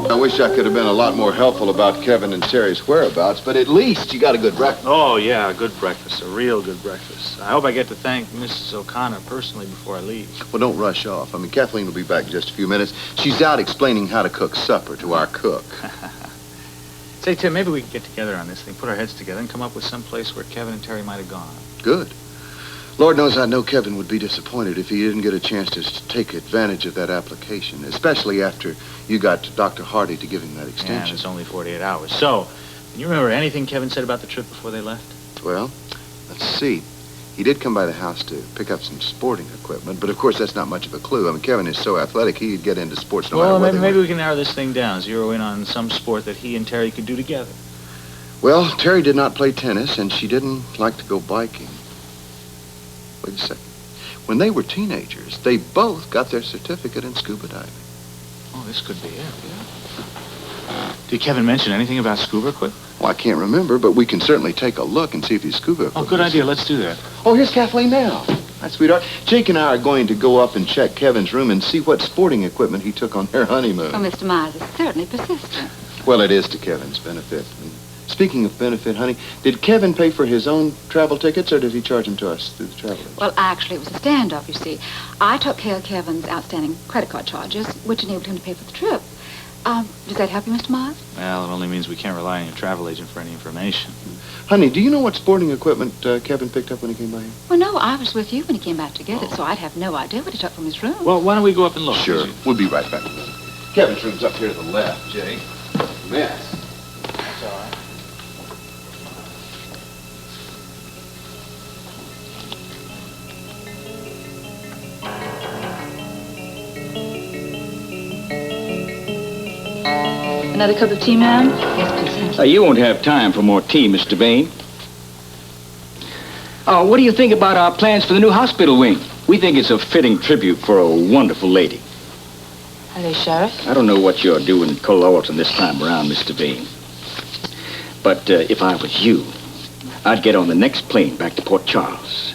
I wish I could have been a lot more helpful about Kevin and Terry's whereabouts, but at least you got a good breakfast. Oh, yeah, a good breakfast, a real good breakfast. I hope I get to thank Mrs. O'Connor personally before I leave. Well, don't rush off. I mean, Kathleen will be back in just a few minutes. She's out explaining how to cook supper to our cook. Say, Tim, maybe we can get together on this thing, put our heads together, and come up with some place where Kevin and Terry might have gone. Good. Lord knows I know Kevin would be disappointed if he didn't get a chance to take advantage of that application, especially after you got Dr. Hardy to give him that extension. Yeah, it's only 48 hours. So, can you remember anything Kevin said about the trip before they left? Well, let's see. He did come by the house to pick up some sporting equipment, but of course that's not much of a clue. I mean, Kevin is so athletic, he'd get into sports no matter what. Well, maybe we can narrow this thing down, zero in on some sport that he and Terry could do together. Well, Terry did not play tennis, and she didn't like to go biking. Wait a second. When they were teenagers, they both got their certificate in scuba diving. Oh, this could be it, yeah. Did Kevin mention anything about scuba equipment? Well, I can't remember, but we can certainly take a look and see if he's scuba equipment. Oh, good idea. Let's do that. Oh, here's Kathleen now. Hi, sweetheart. Jake and I are going to go up and check Kevin's room and see what sporting equipment he took on their honeymoon. Oh, Mr. Myers is certainly persistent. Well, it is to Kevin's benefit. Speaking of benefit, honey, did Kevin pay for his own travel tickets, or did he charge them to us through the travel agent? Well, actually, it was a standoff, you see. I took care of Kevin's outstanding credit card charges, which enabled him to pay for the trip. Does that help you, Mr. Myers? Well, it only means we can't rely on your travel agent for any information. Honey, do you know what sporting equipment Kevin picked up when he came by here? Well, no, I was with you when he came back to get it, so I'd have no idea what he took from his room. Well, why don't we go up and look? Sure. We'll be right back. Kevin's room's up here to the left, Jake. Mess. That's all right. Another cup of tea, ma'am? Yes, please, thank you. You won't have time for more tea, Mr. Bain. What do you think about our plans for the new hospital wing? We think it's a fitting tribute for a wonderful lady. Hello, Sheriff. I don't know what you're doing in Laurelton this time around, Mr. Bain. But if I was you, I'd get on the next plane back to Port Charles.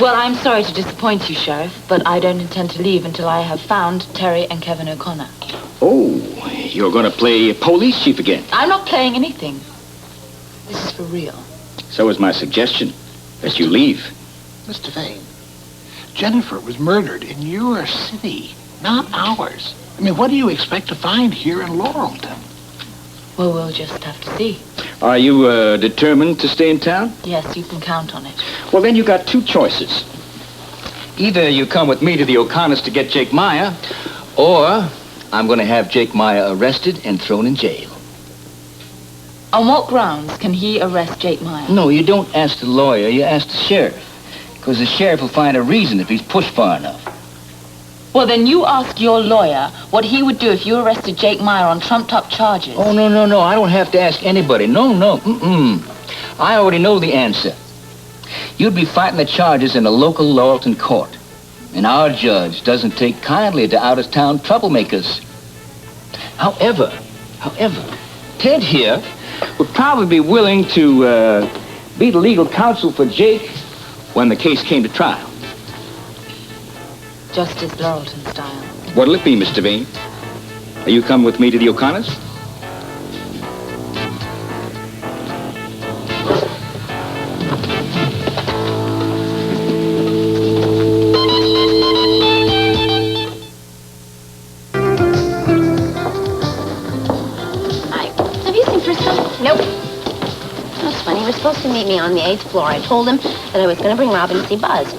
Well, I'm sorry to disappoint you, Sheriff, but I don't intend to leave until I have found Terry and Kevin O'Connor. Oh, you're going to play police chief again? I'm not playing anything. This is for real. So is my suggestion, that you leave. Mr. Vane, Jennifer was murdered in your city, not ours. I mean, what do you expect to find here in Laurelton? Well, we'll just have to see. Are you determined to stay in town? Yes, you can count on it. Well, then you got two choices. Either you come with me to the O'Connors to get Jake Meyer, or I'm going to have Jake Meyer arrested and thrown in jail. On what grounds can he arrest Jake Meyer? No, you don't ask the lawyer, you ask the sheriff. Because the sheriff will find a reason if he's pushed far enough. Well, then you ask your lawyer what he would do if you arrested Jake Meyer on trumped-up charges. Oh, no, I don't have to ask anybody. No. I already know the answer. You'd be fighting the charges in a local Laurelton court. And our judge doesn't take kindly to out-of-town troublemakers. However, Ted here would probably be willing to be the legal counsel for Jake when the case came to trial. Justice Laurelton style. What'll it be, Mr. Vane? Are you coming with me to the O'Connors? Supposed to meet me on the 8th floor. I told him that I was going to bring Robin to see Buzz.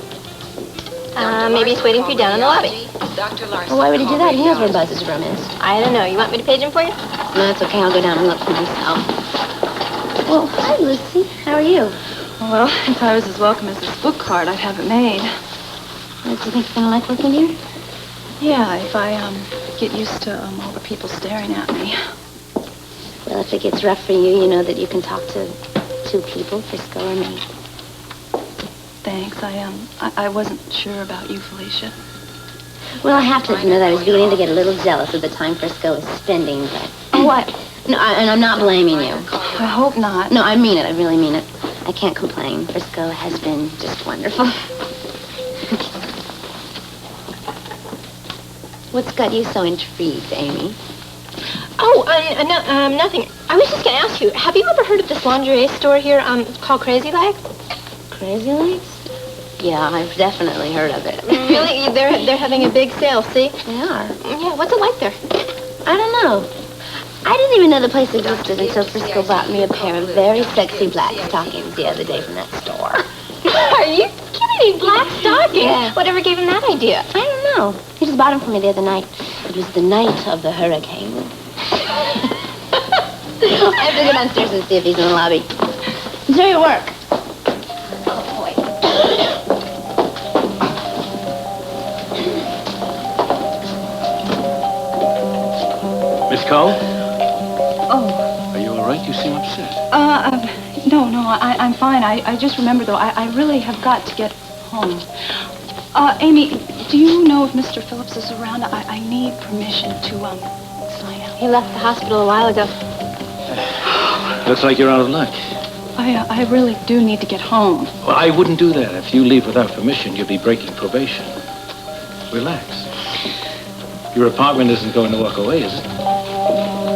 Maybe he's waiting for you down in the lobby. Well, why would he do that? He knows where Buzz's room is. I don't know. You want me to page him for you? No, that's okay. I'll go down and look for myself. Well, hi, Lucy. How are you? Well, if I was as welcome as this book card, I'd have it made. Do you think you're going to like working here? Yeah, if I, get used to, all the people staring at me. Well, if it gets rough for you, you know that you can talk to two people, Frisco or me. Thanks. I wasn't sure about you, Felicia. Well, I have to admit I was beginning to get a little jealous of the time Frisco was spending, but... Oh, what? No, and I'm not blaming you. I hope not. No, I mean it. I really mean it. I can't complain. Frisco has been just wonderful. What's got you so intrigued, Amy? Oh, no, nothing. I was just going to ask you, have you ever heard of this lingerie store here called Crazy Legs? Crazy Legs? Yeah, I've definitely heard of it. Really? They're having a big sale, see? They are? Yeah, what's it like there? I don't know. I didn't even know the place existed until Frisco bought me a pair of very sexy black stockings the other day from that store. Are you kidding me? Black stockings? Yeah. Whatever gave him that idea? I don't know. He just bought them for me the other night. It was the night of the hurricane. I have to go downstairs and see if he's in the lobby. Enjoy your work. Oh, boy. Miss Cole? Oh, Are you all right? You seem upset. no, I'm fine. I just remembered, though, I really have got to get home. Amy, do you know if Mr. Phillips is around? I need permission to, sign out. He left the hospital a while ago. Looks like you're out of luck. I really do need to get home. Well, I wouldn't do that. If you leave without permission, you'll be breaking probation. Relax. Your apartment isn't going to walk away, is it?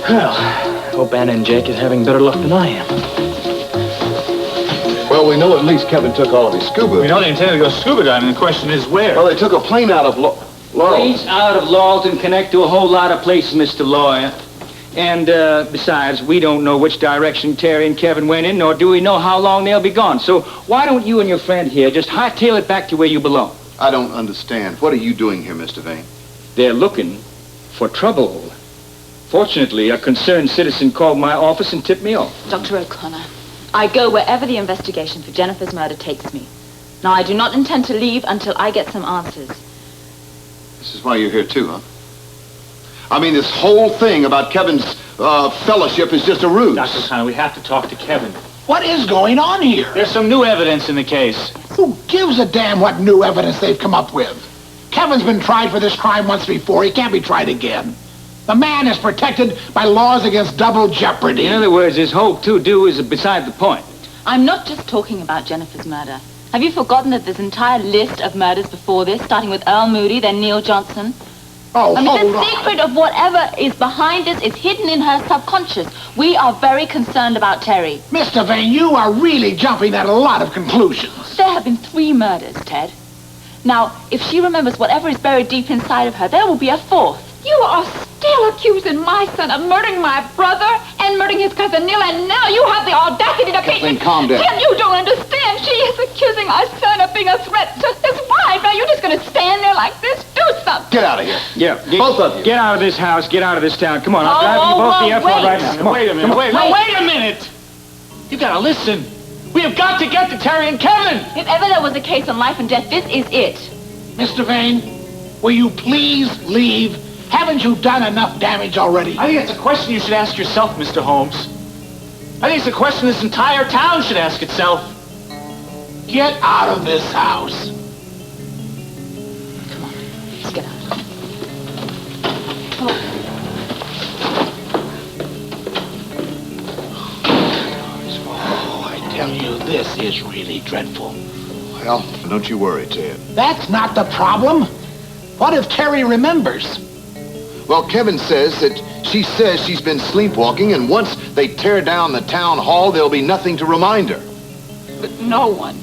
Well, hope Anna and Jake is having better luck than I am. Well, we know at least Kevin took all of his scuba. We know they intended to go scuba diving. The question is where. Well, they took a plane out of Laurel. Planes out of Laurelton connect to a whole lot of places, Mr. Lawyer. And besides, we don't know which direction Terry and Kevin went in, nor do we know how long they'll be gone. So why don't you and your friend here just hightail it back to where you belong? I don't understand. What are you doing here, Mr. Vane? They're looking for trouble. Fortunately, a concerned citizen called my office and tipped me off. Dr. O'Connor, I go wherever the investigation for Jennifer's murder takes me. Now, I do not intend to leave until I get some answers. This is why you're here, too, huh? I mean, this whole thing about Kevin's fellowship is just a ruse. Dr. O'Connor, we have to talk to Kevin. What is going on here? There's some new evidence in the case. Who gives a damn what new evidence they've come up with? Kevin's been tried for this crime once before. He can't be tried again. The man is protected by laws against double jeopardy. In other words, his whole to-do is beside the point. I'm not just talking about Jennifer's murder. Have you forgotten that there's an entire list of murders before this, starting with Earl Moody, then Neil Johnson? Oh, hold the on. secret of whatever is behind this is hidden in her subconscious. We are very concerned about Terry. Mr. Vane, you are really jumping at a lot of conclusions. There have been 3 murders, Ted. Now, if she remembers whatever is buried deep inside of her, there will be a 4th. You are still accusing my son of murdering my brother and murdering his cousin Neil, and now you have the audacity to beat me. Kathleen, calm down. Ted, you don't understand. She is accusing our son of being a threat to his wife. Now, you're just going to stand there like this? Do something. Get out of here. Yeah, Both of you. Get out of this house, get out of this town. Come on, I'll drive you both to the airport wait. right now. Come on. Wait a minute. Wait a minute. You gotta listen. We have got to get to Terry and Kevin. If ever there was a case on life and death, this is it. Mr. Vane, will you please leave? Haven't you done enough damage already? I think it's a question you should ask yourself, Mr. Holmes. I think it's a question this entire town should ask itself. Get out of this house. Come on, let's get out. Oh, I tell you, this is really dreadful. Well, don't you worry, Ted. That's not the problem. What if Terry remembers? Well, Kevin says that she says she's been sleepwalking, and once they tear down the town hall, there'll be nothing to remind her. But no one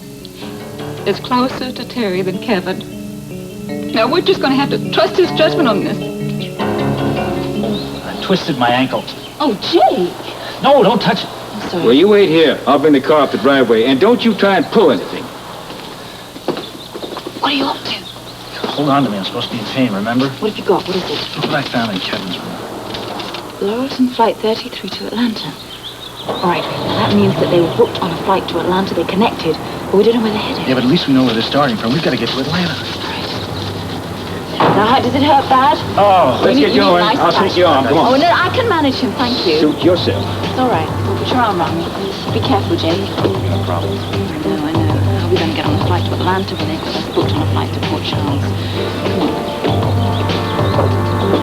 is closer to Terry than Kevin. Now, we're just going to have to trust his judgment on this. I twisted my ankle. Oh, Jake! No, don't touch it. I'm sorry. Well, you wait here. I'll bring the car up the driveway. And don't you try and pull anything. What are you up to? Hold on to me. I'm supposed to be in pain, remember? What have you got? What is it? Look what I found in Kevin's room. Laurelton Flight 33 to Atlanta. All right, that means that they were booked on a flight to Atlanta. They connected, but we don't know where they're headed. Yeah, but at least we know where they're starting from. We've got to get to Atlanta. Now, does it hurt bad? Oh, let's get going. I'll take your arm. Come on. Oh, no, I can manage him, thank you. Suit yourself. It's all right. Well, put your arm around me. Be careful, Jane. No problem. I know. How are we going to get on a flight to Atlanta when they've got us booked on a flight to Port Charles? Come on.